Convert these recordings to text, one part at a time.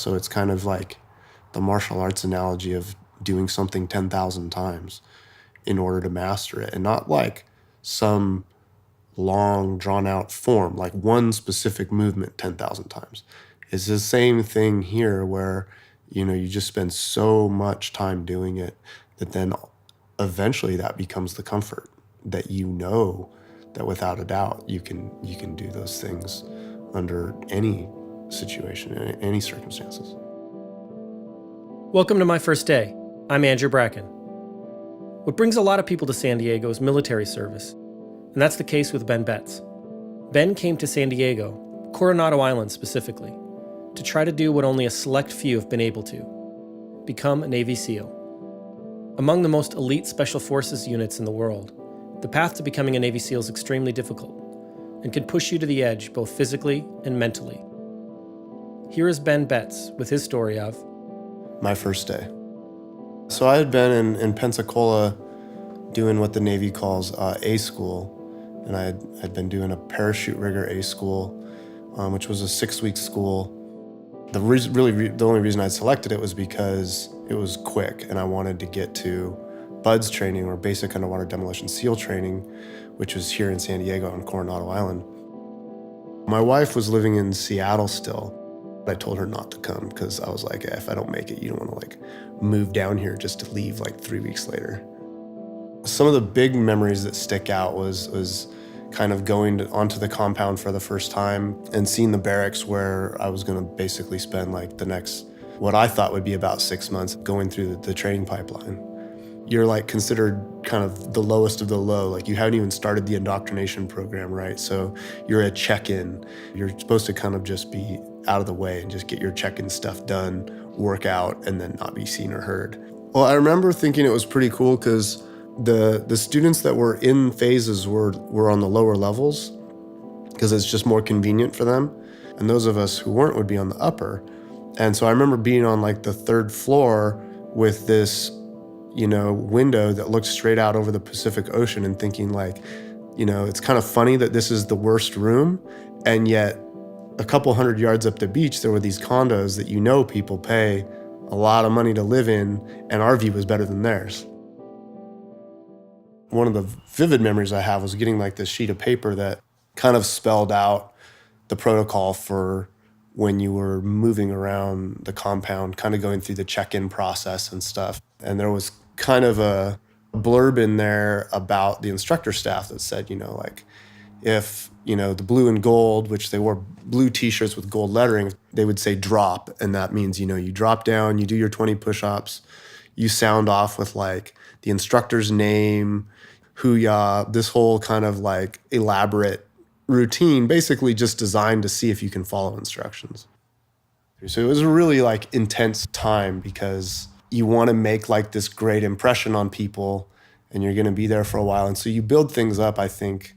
So it's kind of like the martial arts analogy of doing something 10,000 times in order to master it, and not like some long drawn out form, like one specific movement 10,000 times. It's the same thing here where, you just spend so much time doing it that then eventually that becomes the comfort that that without a doubt you can do those things under any situation, any circumstances. Welcome to My First Day. I'm Andrew Bracken. What brings a lot of people to San Diego is military service, and that's the case with Ben Betz. Ben came to San Diego, Coronado Island specifically, to try to do what only a select few have been able to: become a Navy SEAL. Among the most elite Special Forces units in the world, the path to becoming a Navy SEAL is extremely difficult and can push you to the edge both physically and mentally. Here is Ben Betz with his story of my first day. So I had been in Pensacola doing what the Navy calls A school, and I'd been doing a parachute rigger A school, which was a 6-week school. The only reason I selected it was because it was quick, and I wanted to get to BUDS training, or Basic Underwater Demolition SEAL training, which was here in San Diego on Coronado Island. My wife was living in Seattle still. I told her not to come because I was like, if I don't make it, you don't want to move down here just to leave 3 weeks later. Some of the big memories that stick out was kind of going onto the compound for the first time and seeing the barracks where I was going to basically spend the next, what I thought would be about 6 months, going through the training pipeline. You're considered kind of the lowest of the low. You haven't even started the indoctrination program, right? So you're a check-in. You're supposed to kind of just be out of the way and just get your check-in stuff done, work out, and then not be seen or heard. Well, I remember thinking it was pretty cool because the students that were in phases were on the lower levels because it's just more convenient for them. And those of us who weren't would be on the upper. And so I remember being on the 3rd floor with this window that looked straight out over the Pacific Ocean and thinking it's kind of funny that this is the worst room, and yet a couple 100 yards up the beach, there were these condos that people pay a lot of money to live in, and our view was better than theirs. One of the vivid memories I have was getting this sheet of paper that kind of spelled out the protocol for when you were moving around the compound, kind of going through the check-in process and stuff. And there was kind of a blurb in there about the instructor staff that said, if, the blue and gold, which they wore blue t-shirts with gold lettering, they would say drop. And that means, you drop down, you do your 20 push-ups, you sound off with the instructor's name, hoo-yah, this whole kind of elaborate routine, basically just designed to see if you can follow instructions. So it was a really intense time because you want to make this great impression on people, and you're going to be there for a while. And so you build things up, I think,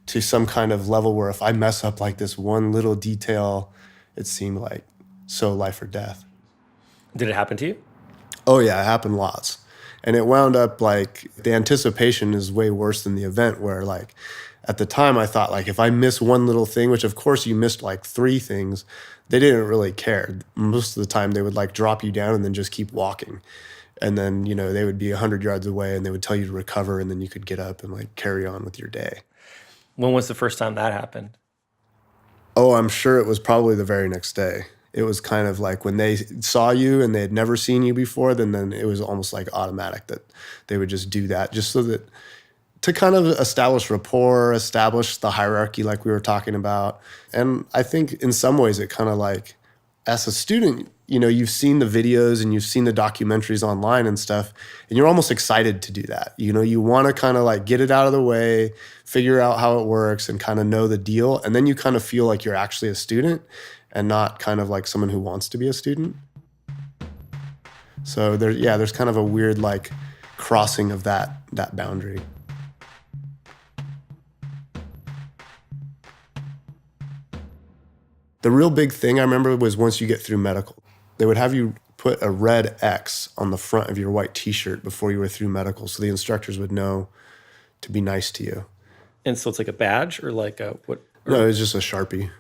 to some kind of level where if I mess up this one little detail, it seemed so life or death. Did it happen to you? Oh yeah, it happened lots. And it wound up the anticipation is way worse than the event, where at the time I thought if I miss one little thing, which of course you missed 3 things, they didn't really care. Most of the time they would drop you down and then just keep walking. And then, they would be 100 yards away and they would tell you to recover, and then you could get up and carry on with your day. When was the first time that happened? Oh, I'm sure it was probably the very next day. It was kind of when they saw you and they had never seen you before, then it was almost automatic that they would just do that, just so that to kind of establish rapport, establish the hierarchy like we were talking about. And I think in some ways it kind of as a student, you've seen the videos and you've seen the documentaries online and stuff, and you're almost excited to do that. You want to kind of get it out of the way, figure out how it works, and kind of know the deal. And then you kind of feel you're actually a student and not kind of someone who wants to be a student. So there's kind of a weird crossing of that boundary. The real big thing I remember was once you get through medical, they would have you put a red X on the front of your white t-shirt before you were through medical, so the instructors would know to be nice to you. And so it's a badge or what? No, it was just a Sharpie.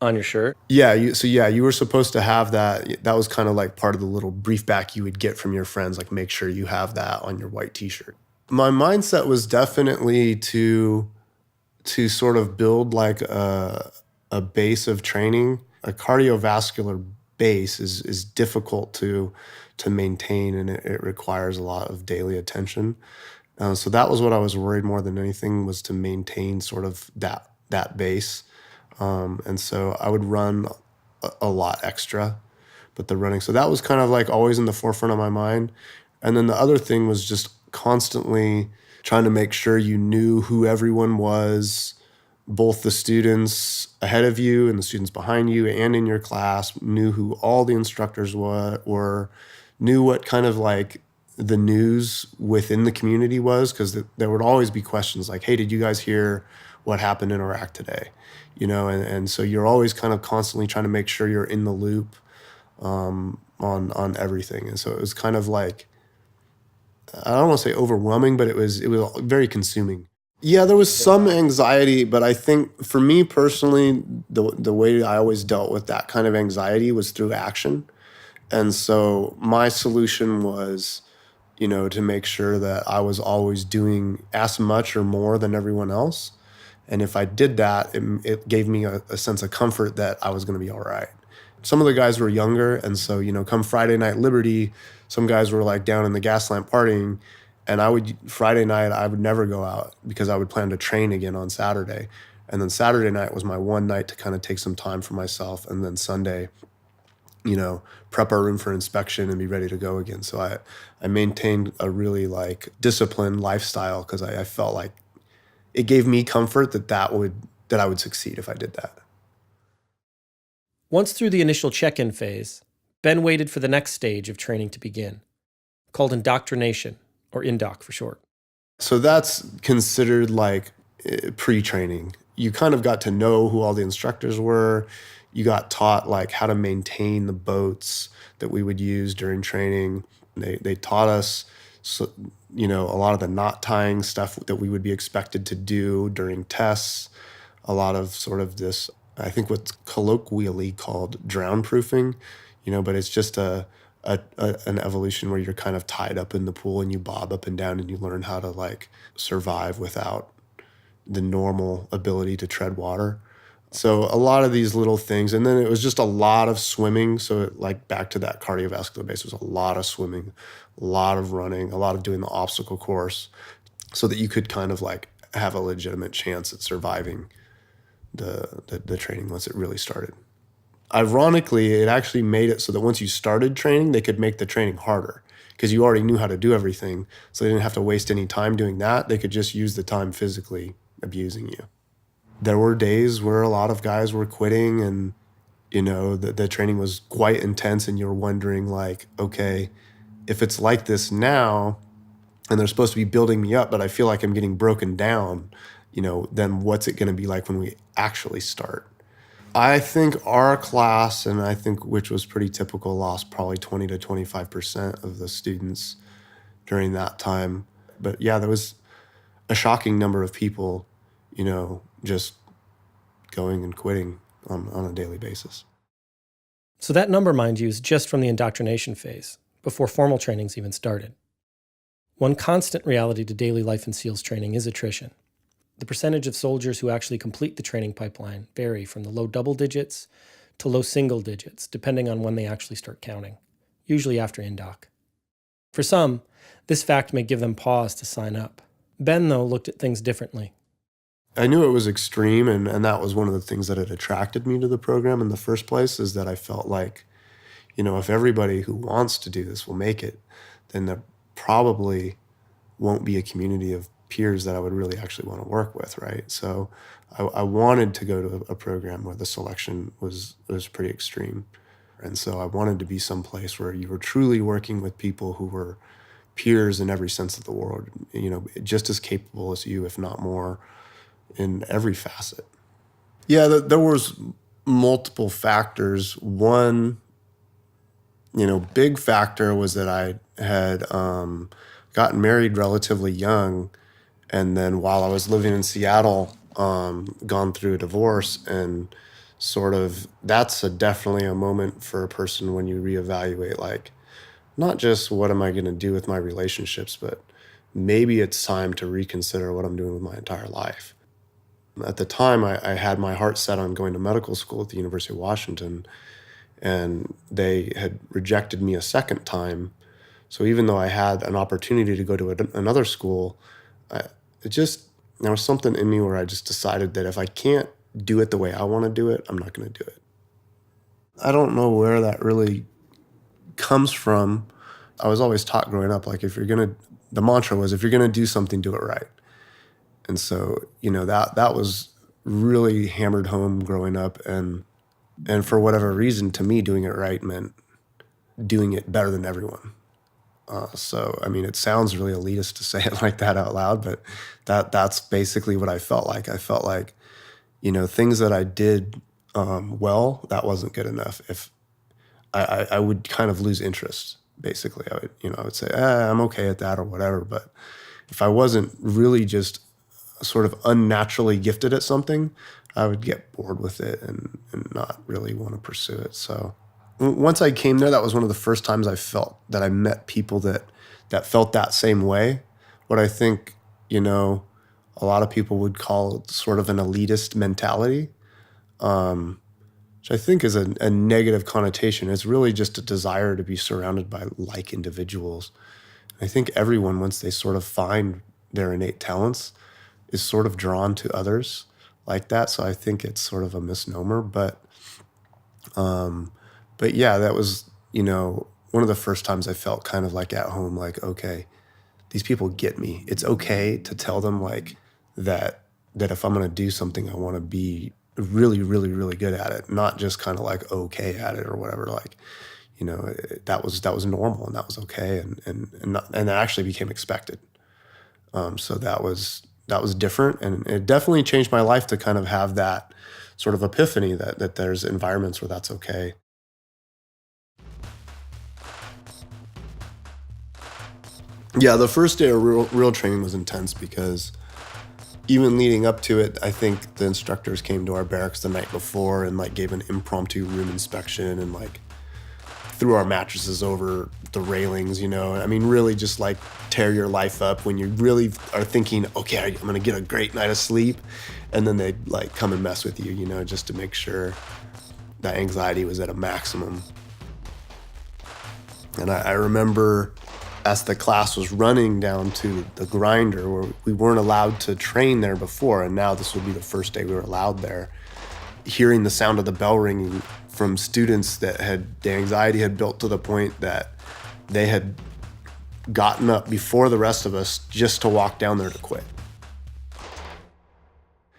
on your shirt? Yeah, you were supposed to have that. That was kind of like part of the little brief back you would get from your friends, like make sure you have that on your white t-shirt. My mindset was definitely to sort of build like a base of training. A cardiovascular base is difficult to maintain, and it requires a lot of daily attention. So that was what I was worried more than anything, was to maintain sort of that base. And so I would run a lot extra, but the running. So that was kind of like always in the forefront of my mind. And then the other thing was just constantly trying to make sure you knew who everyone was, both the students ahead of you and the students behind you and in your class, knew who all the instructors were, knew what kind of like the news within the community was, because there would always be questions like, hey, did you guys hear what happened in Iraq today? And so you're always kind of constantly trying to make sure you're in the loop on everything. And so it was kind of like, I don't want to say overwhelming, but it was very consuming. Yeah, there was some anxiety, but I think for me personally, the way I always dealt with that kind of anxiety was through action. And so my solution was, to make sure that I was always doing as much or more than everyone else. And if I did that, it gave me a sense of comfort that I was going to be all right. Some of the guys were younger, and so, come Friday Night Liberty, some guys were like down in the gas lamp partying, and Friday night, I would never go out because I would plan to train again on Saturday. And then Saturday night was my one night to kind of take some time for myself, and then Sunday, prep our room for inspection and be ready to go again. So I maintained a really like disciplined lifestyle, because I felt like it gave me comfort that I would succeed if I did that. Once through the initial check-in phase, Ben waited for the next stage of training to begin, called indoctrination, or indoc for short. So that's considered like pre-training. You kind of got to know who all the instructors were. You got taught like how to maintain the boats that we would use during training. They taught us, a lot of the knot tying stuff that we would be expected to do during tests. A lot of sort of this, I think what's colloquially called drown proofing, but it's just an evolution where you're kind of tied up in the pool and you bob up and down and you learn how to like survive without the normal ability to tread water. So a lot of these little things. And then it was just a lot of swimming. So like back to that cardiovascular base, was a lot of swimming, a lot of running, a lot of doing the obstacle course, so that you could kind of like have a legitimate chance at surviving the training once it really started. Ironically, it actually made it so that once you started training, they could make the training harder, because you already knew how to do everything. So they didn't have to waste any time doing that. They could just use the time physically abusing you. There were days where a lot of guys were quitting, and, the training was quite intense, and you're wondering like, okay, if it's like this now and they're supposed to be building me up, but I feel like I'm getting broken down, then what's it going to be like when we actually start? I think our class, and I think which was pretty typical, lost probably 20 to 25% of the students during that time. But yeah, there was a shocking number of people, just going and quitting on a daily basis. So that number, mind you, is just from the indoctrination phase, before formal training's even started. One constant reality to daily life in SEALs training is attrition. The percentage of soldiers who actually complete the training pipeline vary from the low double digits to low single digits, depending on when they actually start counting, usually after indoc. For some, this fact may give them pause to sign up. Ben, though, looked at things differently. I knew it was extreme, and that was one of the things that had attracted me to the program in the first place, is that I felt like, if everybody who wants to do this will make it, then there probably won't be a community of peers that I would really actually want to work with, right? So I wanted to go to a program where the selection was pretty extreme. And so I wanted to be someplace where you were truly working with people who were peers in every sense of the word, just as capable as you, if not more, in every facet. Yeah, there was multiple factors. One, big factor was that I had gotten married relatively young, and then while I was living in Seattle, gone through a divorce, and that's definitely a moment for a person when you reevaluate, like, not just what am I going to do with my relationships, but maybe it's time to reconsider what I'm doing with my entire life. At the time, I had my heart set on going to medical school at the University of Washington, and they had rejected me a second time. So even though I had an opportunity to go to another school, I, there was something in me where I just decided that if I can't do it the way I want to do it, I'm not going to do it. I don't know where that really comes from. I was always taught growing up, like, the mantra was, if you're going to do something, do it right. And so, that was really hammered home growing up. And for whatever reason, to me, doing it right meant doing it better than everyone. So, I mean, it sounds really elitist to say it like that out loud, but that's basically what I felt like. I felt like, things that I did well, that wasn't good enough. If I would kind of lose interest, basically. I would say, I'm okay at that or whatever. But if I wasn't really just sort of unnaturally gifted at something, I would get bored with it and not really want to pursue it. So once I came there, that was one of the first times I felt that I met people that felt that same way. What I think, a lot of people would call sort of an elitist mentality, which I think is a negative connotation. It's really just a desire to be surrounded by like individuals. I think everyone, once they sort of find their innate talents, is sort of drawn to others like that. So I think it's sort of a misnomer. But yeah, that was, one of the first times I felt kind of like at home, like, okay, these people get me. It's okay to tell them, like, that if I'm going to do something, I want to be really, really, really good at it, not just kind of like okay at it or whatever. Like, that was normal and that was okay, and that actually became expected. So that was different, and it definitely changed my life to kind of have that sort of epiphany that there's environments where that's okay. Yeah, the first day of real training was intense because even leading up to it, I think the instructors came to our barracks the night before and like gave an impromptu room inspection and like threw our mattresses over the railings, I mean, really just like tear your life up when you really are thinking, okay, I'm going to get a great night of sleep. And then they like come and mess with you, just to make sure that anxiety was at a maximum. And I remember as the class was running down to the grinder where we weren't allowed to train there before, and now this would be the first day we were allowed there, hearing the sound of the bell ringing from students that the anxiety had built to the point that they had gotten up before the rest of us just to walk down there to quit.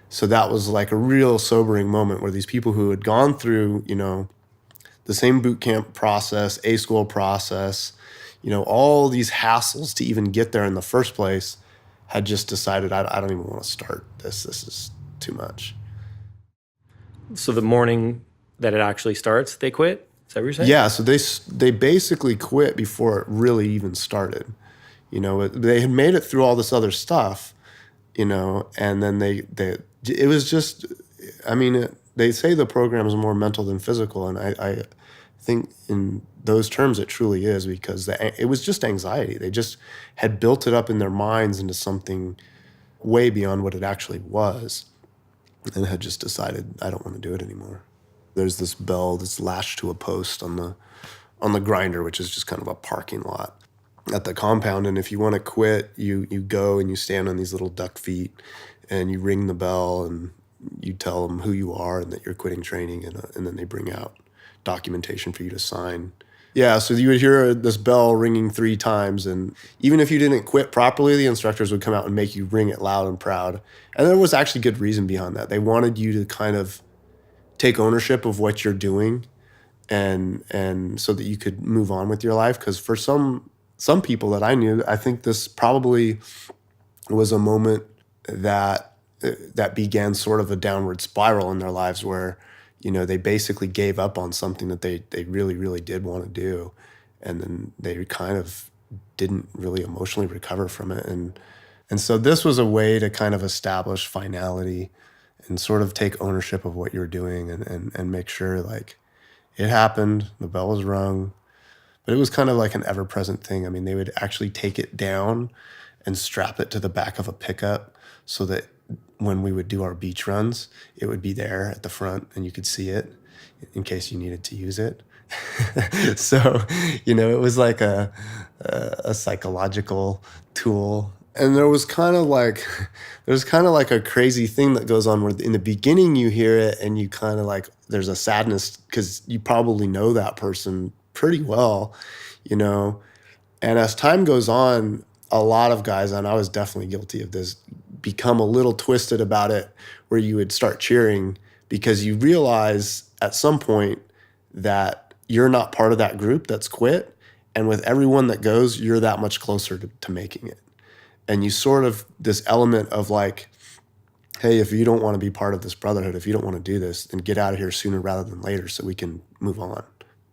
So that was like a real sobering moment where these people who had gone through, the same boot camp process, A-school process, all these hassles to even get there in the first place, had just decided, I don't even want to start this. This is too much. So the morning that it actually starts, they quit? Is that what you're saying? Yeah, so they basically quit before it really even started. They had made it through all this other stuff, and then it was just, I mean, they say the program is more mental than physical, and I think in those terms it truly is, because it was just anxiety. They just had built it up in their minds into something way beyond what it actually was, and had just decided, I don't want to do it anymore. There's this bell that's lashed to a post on the grinder, which is just kind of a parking lot at the compound. And if you want to quit, you go and you stand on these little duck feet and you ring the bell and you tell them who you are and that you're quitting training, and then they bring out documentation for you to sign. Yeah, so you would hear this bell ringing 3 times, and even if you didn't quit properly, the instructors would come out and make you ring it loud and proud. And there was actually good reason behind that. They wanted you to kind of take ownership of what you're doing, and so that you could move on with your life. Because for some people that I knew, I think this probably was a moment that began sort of a downward spiral in their lives where, they basically gave up on something that they really, really did want to do. And then they kind of didn't really emotionally recover from it. And so this was a way to kind of establish finality and sort of take ownership of what you're doing and make sure like it happened, the bell was rung. But it was kind of like an ever-present thing. I mean, they would actually take it down and strap it to the back of a pickup so that when we would do our beach runs, it would be there at the front and you could see it in case you needed to use it. So, it was like a psychological tool. And there's kind of like a crazy thing that goes on where in the beginning you hear it and you kind of like, there's a sadness because you probably know that person pretty well, And as time goes on, a lot of guys, and I was definitely guilty of this, become a little twisted about it where you would start cheering because you realize at some point that you're not part of that group that's quit. And with everyone that goes, you're that much closer to making it. And you sort of, this element of like, hey, if you don't want to be part of this brotherhood, if you don't want to do this, then get out of here sooner rather than later so we can move on.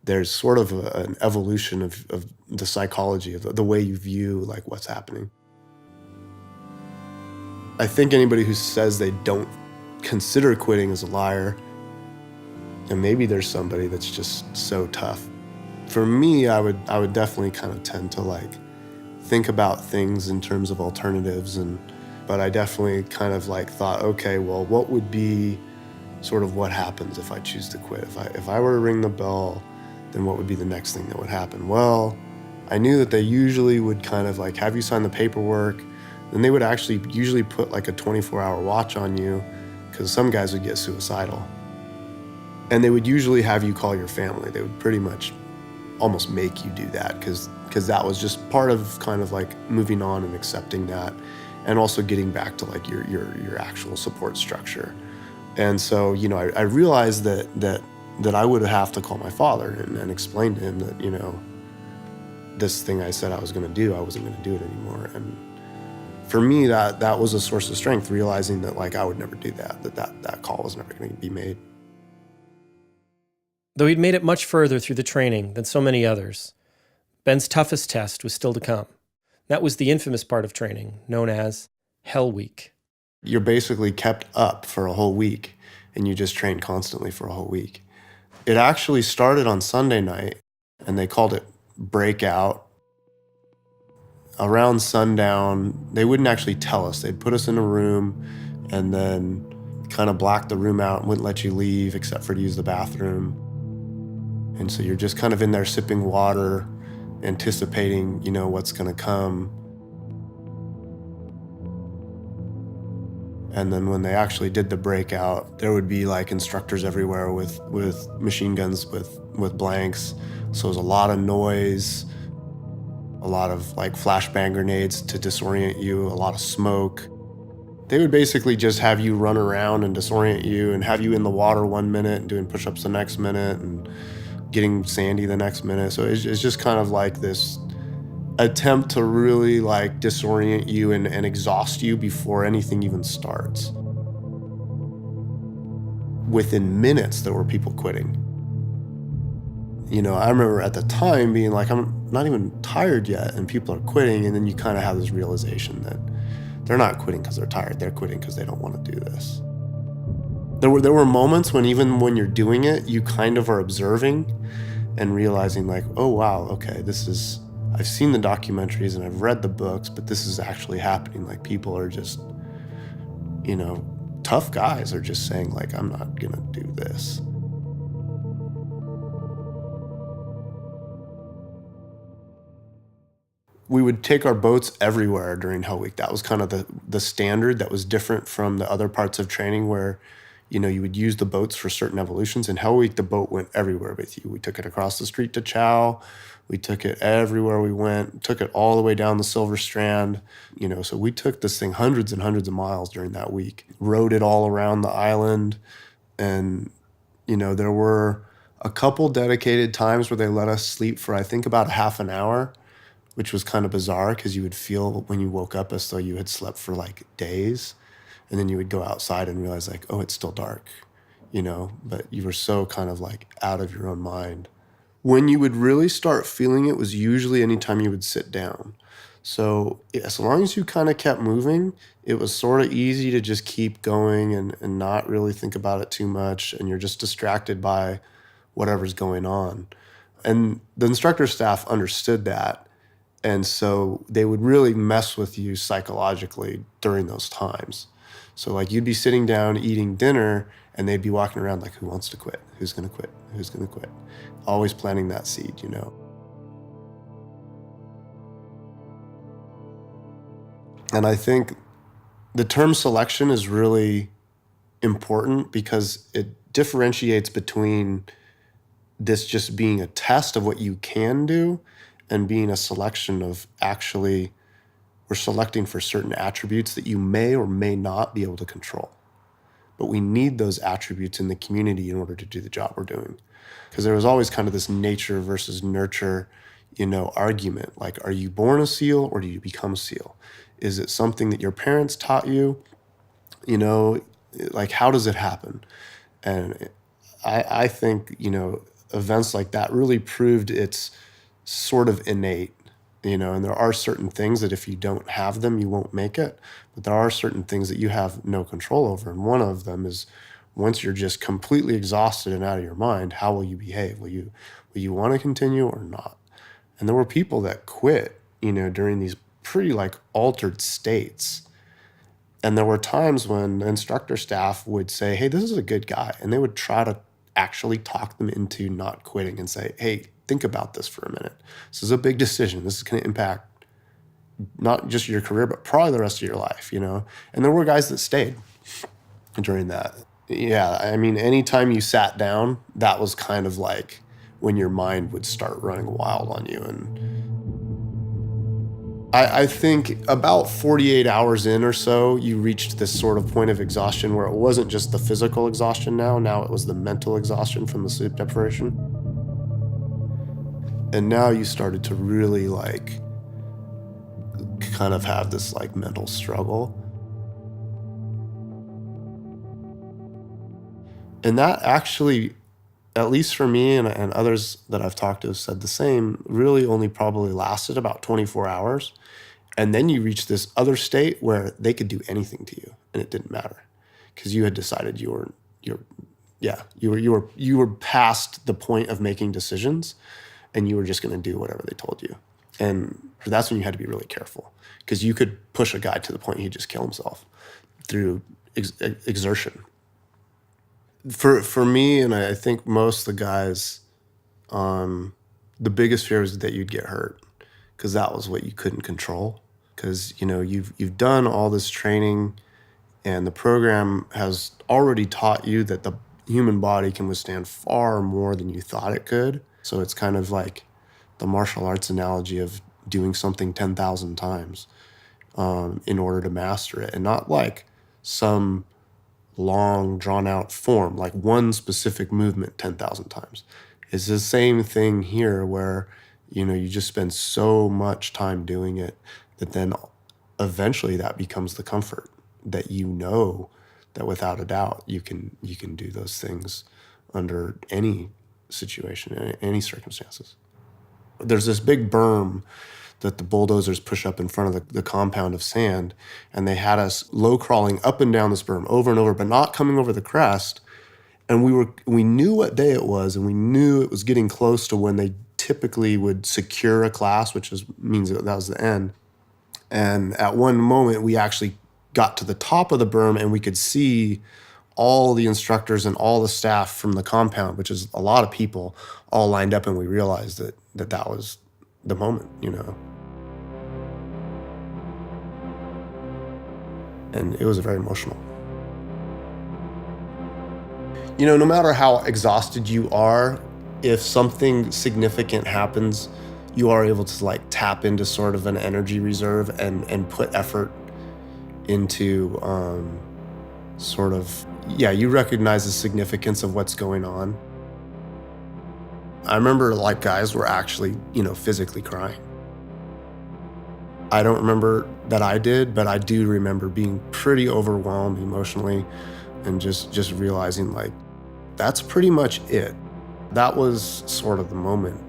There's sort of an evolution of the psychology, of the way you view like what's happening. I think anybody who says they don't consider quitting is a liar. And maybe there's somebody that's just so tough. For me, I would definitely kind of tend to like think about things in terms of alternatives, but I definitely kind of like thought, okay, well, what would be sort of what happens if I choose to quit? If I were to ring the bell, then what would be the next thing that would happen? Well, I knew that they usually would kind of like have you sign the paperwork, then they would actually usually put like a 24-hour watch on you because some guys would get suicidal. And they would usually have you call your family. They would pretty much almost make you do that because that was just part of kind of like moving on and accepting that and also getting back to like your actual support structure. And so, I realized that I would have to call my father and explain to him that, this thing I said I was going to do, I wasn't going to do it anymore. And for me, that was a source of strength, realizing that like I would never do that call was never going to be made. Though he'd made it much further through the training than so many others, Ben's toughest test was still to come. That was the infamous part of training, known as Hell Week. You're basically kept up for a whole week, and you just train constantly for a whole week. It actually started on Sunday night, and they called it breakout. Around sundown, they wouldn't actually tell us. They'd put us in a room and then kind of black the room out and wouldn't let you leave except for to use the bathroom. And so you're just kind of in there sipping water, anticipating, what's going to come. And then when they actually did the breakout, there would be like instructors everywhere with machine guns, with blanks. So it was a lot of noise, a lot of like flashbang grenades to disorient you, a lot of smoke. They would basically just have you run around and disorient you and have you in the water 1 minute and doing push-ups the next minute and getting sandy the next minute. So it's just kind of like this attempt to really like disorient you and exhaust you before anything even starts. Within minutes, there were people quitting. I remember at the time being like, I'm not even tired yet, and people are quitting, and then you kind of have this realization that they're not quitting because they're tired, they're quitting because they don't want to do this. There were moments when even when you're doing it, you kind of are observing and realizing like, oh wow, okay, I've seen the documentaries and I've read the books, but this is actually happening. Like people are just, tough guys are just saying like, I'm not gonna do this. We would take our boats everywhere during Hell Week. That was kind of the standard that was different from the other parts of training where, you would use the boats for certain evolutions. In Hell Week, the boat went everywhere with you. We took it across the street to Chow. We took it everywhere we went, took it all the way down the Silver Strand. So we took this thing hundreds and hundreds of miles during that week, rode it all around the island. And, there were a couple dedicated times where they let us sleep for, I think, about a half an hour, which was kind of bizarre because you would feel when you woke up as though you had slept for like days. And then you would go outside and realize like, oh, it's still dark, but you were so kind of like out of your own mind. When you would really start feeling it was usually anytime you would sit down. So as long as you kind of kept moving, it was sort of easy to just keep going and not really think about it too much. And you're just distracted by whatever's going on. And the instructor staff understood that. And so they would really mess with you psychologically during those times. So like you'd be sitting down eating dinner and they'd be walking around like, who wants to quit? Who's going to quit? Who's going to quit? Always planting that seed, you know. And I think the term selection is really important because it differentiates between this just being a test of what you can do and being a selection of actually we're selecting for certain attributes that you may or may not be able to control. But we need those attributes in the community in order to do the job we're doing. Because there was always kind of this nature versus nurture, argument. Like, are you born a SEAL or do you become a SEAL? Is it something that your parents taught you? Like, how does it happen? And I think, events like that really proved it's sort of innate, and there are certain things that if you don't have them, you won't make it. But there are certain things that you have no control over. And one of them is once you're just completely exhausted and out of your mind, how will you behave? Will you want to continue or not? And there were people that quit, during these pretty altered states. And there were times when the instructor staff would say, hey, this is a good guy. And they would try to actually talk them into not quitting and say, hey, think about this for a minute. This is a big decision. This is going to impact not just your career, but probably the rest of your life, And there were guys that stayed during that. Yeah, I mean, anytime you sat down, that was kind of like when your mind would start running wild on you. And I think about 48 hours in or so, you reached this sort of point of exhaustion where it wasn't just the physical exhaustion now it was the mental exhaustion from the sleep deprivation. And now you started to really kind of have this mental struggle. And that actually, at least for me and others that I've talked to have said the same, really only probably lasted about 24 hours. And then you reach this other state where they could do anything to you and it didn't matter because you had decided you were past the point of making decisions and you were just going to do whatever they told you. And that's when you had to be really careful because you could push a guy to the point he'd just kill himself through exertion. For me, and I think most of the guys, the biggest fear was that you'd get hurt because that was what you couldn't control. Because, you've done all this training and the program has already taught you that the human body can withstand far more than you thought it could. So it's kind of like the martial arts analogy of doing something 10,000 times in order to master it. And not like some long, drawn-out form, like one specific movement 10,000 times. It's the same thing here where, you just spend so much time doing it that then eventually that becomes the comfort that that without a doubt you can do those things under any situation, any circumstances. There's this big berm that the bulldozers push up in front of the compound of sand, and they had us low crawling up and down this berm over and over, but not coming over the crest. And we knew what day it was, and we knew it was getting close to when they typically would secure a class, which means that was the end. And at one moment, we actually got to the top of the berm, and we could see all the instructors and all the staff from the compound, which is a lot of people, all lined up, and we realized that was the moment, And it was very emotional. No matter how exhausted you are, if something significant happens, you are able to tap into sort of an energy reserve and put effort into you recognize the significance of what's going on. I remember guys were actually, physically crying. I don't remember that I did, but I do remember being pretty overwhelmed emotionally and just realizing that's pretty much it. That was sort of the moment,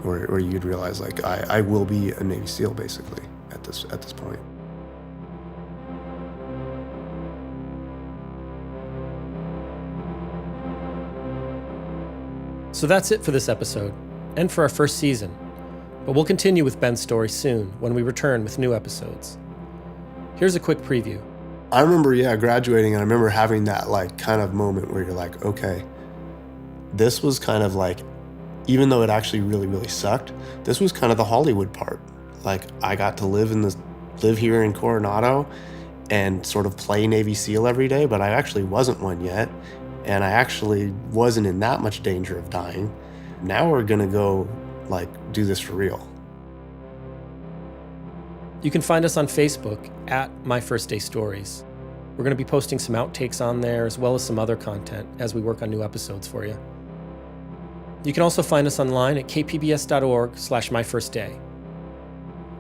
where you'd realize like I will be a Navy SEAL basically at this point. So that's it for this episode, and for our first season. But we'll continue with Ben's story soon when we return with new episodes. Here's a quick preview. I remember, graduating, and I remember having that like kind of moment where you're like, okay, this was kind of like, even though it actually really, really sucked, this was kind of the Hollywood part. Like I got to live here in Coronado and sort of play Navy SEAL every day, but I actually wasn't one yet. And I actually wasn't in that much danger of dying. Now we're gonna go like do this for real. You can find us on Facebook at My First Day Stories. We're going to be posting some outtakes on there as well as some other content as we work on new episodes for you. You can also find us online at kpbs.org/myfirstday.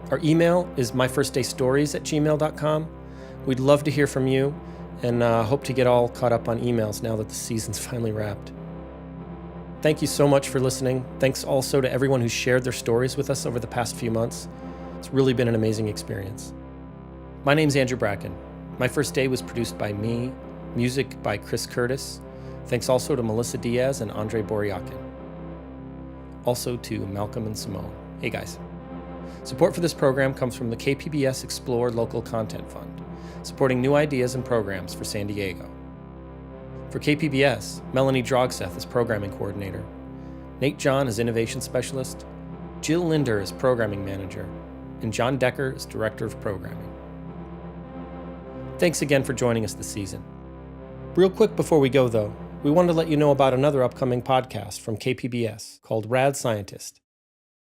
Our email is myfirstdaystories@gmail.com. We'd love to hear from you and hope to get all caught up on emails now that the season's finally wrapped. Thank you so much for listening. Thanks also to everyone who shared their stories with us over the past few months. It's really been an amazing experience. My name's Andrew Bracken. My First Day was produced by me, music by Chris Curtis. Thanks also to Melissa Diaz and Andre Boryakin. Also to Malcolm and Simone. Hey guys. Support for this program comes from the KPBS Explore Local Content Fund, supporting new ideas and programs for San Diego. For KPBS, Melanie Drogseth is Programming Coordinator, Nate John is Innovation Specialist, Jill Linder is Programming Manager, and John Decker is Director of Programming. Thanks again for joining us this season. Real quick before we go, though, we wanted to let you know about another upcoming podcast from KPBS called Rad Scientist.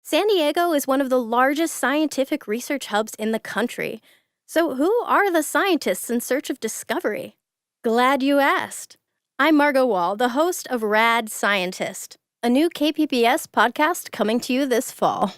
San Diego is one of the largest scientific research hubs in the country. So who are the scientists in search of discovery? Glad you asked. I'm Margot Wall, the host of Rad Scientist, a new KPBS podcast coming to you this fall.